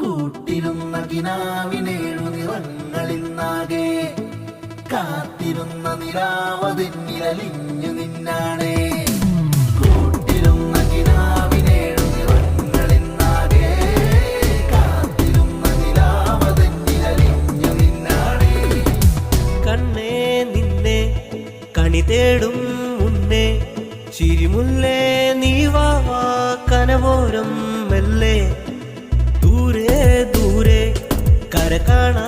കൂട്ടിരുന്ന കിനാവിനേഴു നിറങ്ങളിന്നാകെ കാത്തിരുന്ന നിലാവതിന്നിരലിഞ്ഞു നിന്നാണേ. കൂട്ടിരുന്ന കിനാവിനേഴു നിറങ്ങളിന്നാകെ കാത്തിരുന്ന നിലാവതിന്നിരലിഞ്ഞു നിന്നാണേ. കണ്ണേ നിന്നെ കണി തേടും മുന്നേ ചിരിമുല്ലേ നീ വാ കനവോരം മെല്ലെ ദൂരെ ദൂരെ കര കാണാ